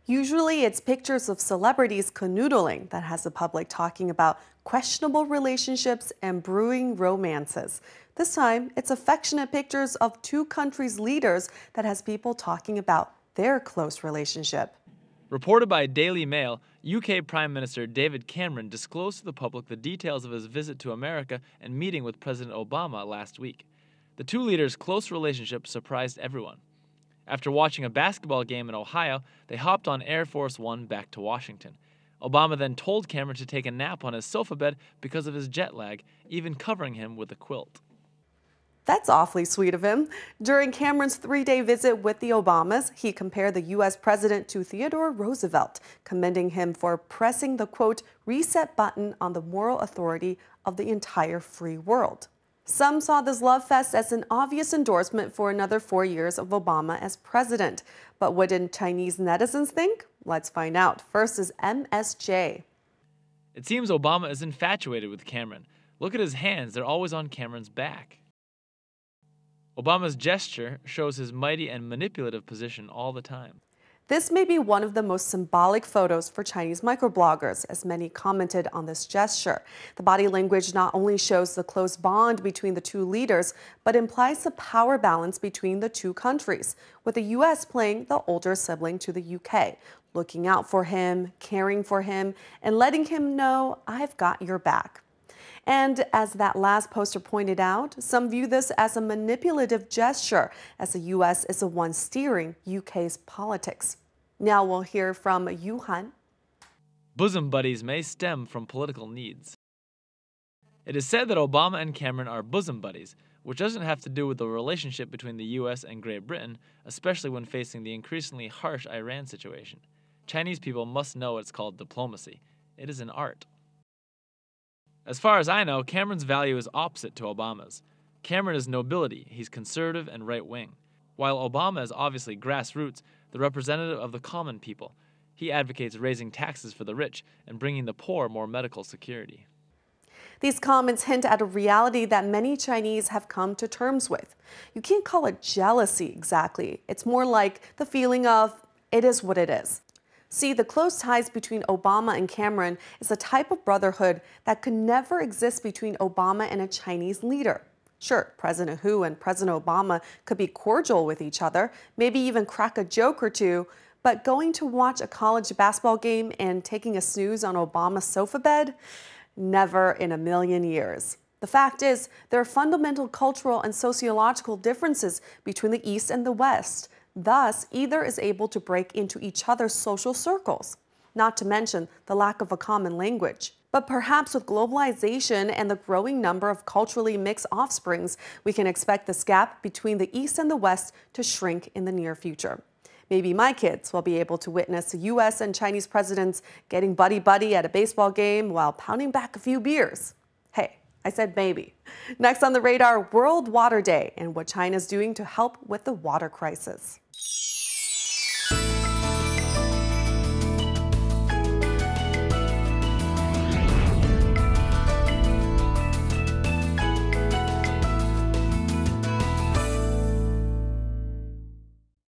Usually it's pictures of celebrities canoodling that has the public talking about questionable relationships and brewing romances. This time, it's affectionate pictures of two countries' leaders that has people talking about their close relationship. Reported by Daily Mail, UK Prime Minister David Cameron disclosed to the public the details of his visit to America and meeting with President Obama last week. The two leaders' close relationship surprised everyone. After watching a basketball game in Ohio, they hopped on Air Force One back to Washington. Obama then told Cameron to take a nap on his sofa bed because of his jet lag, even covering him with a quilt. That's awfully sweet of him. During Cameron's 3-day visit with the Obamas, he compared the U.S. president to Theodore Roosevelt, commending him for pressing the, quote, reset button on the moral authority of the entire free world. Some saw this love fest as an obvious endorsement for another 4 years of Obama as president. But what did Chinese netizens think? Let's find out. First is MSJ. It seems Obama is infatuated with Cameron. Look at his hands, they're always on Cameron's back. Obama's gesture shows his mighty and manipulative position all the time. This may be one of the most symbolic photos for Chinese microbloggers, as many commented on this gesture. The body language not only shows the close bond between the two leaders, but implies the power balance between the two countries, with the U.S. playing the older sibling to the U.K., looking out for him, caring for him, and letting him know, I've got your back. And as that last poster pointed out, some view this as a manipulative gesture, as the U.S. is the one steering UK's politics. Now we'll hear from Yuhan. Bosom buddies may stem from political needs. It is said that Obama and Cameron are bosom buddies, which doesn't have to do with the relationship between the U.S. and Great Britain, especially when facing the increasingly harsh Iran situation. Chinese people must know it's called diplomacy. It is an art. As far as I know, Cameron's value is opposite to Obama's. Cameron is nobility, he's conservative and right-wing. While Obama is obviously grassroots, the representative of the common people. He advocates raising taxes for the rich and bringing the poor more medical security. These comments hint at a reality that many Chinese have come to terms with. You can't call it jealousy exactly. It's more like the feeling of, it is what it is. See, the close ties between Obama and Cameron is a type of brotherhood that could never exist between Obama and a Chinese leader. Sure, President Hu and President Obama could be cordial with each other, maybe even crack a joke or two, but going to watch a college basketball game and taking a snooze on Obama's sofa bed? Never in a million years. The fact is, there are fundamental cultural and sociological differences between the East and the West. Thus, either is able to break into each other's social circles, not to mention the lack of a common language. But perhaps with globalization and the growing number of culturally mixed offsprings, we can expect this gap between the East and the West to shrink in the near future. Maybe my kids will be able to witness the U.S. and Chinese presidents getting buddy-buddy at a baseball game while pounding back a few beers. Hey, I said maybe. Next on the radar, World Water Day and what China's doing to help with the water crisis.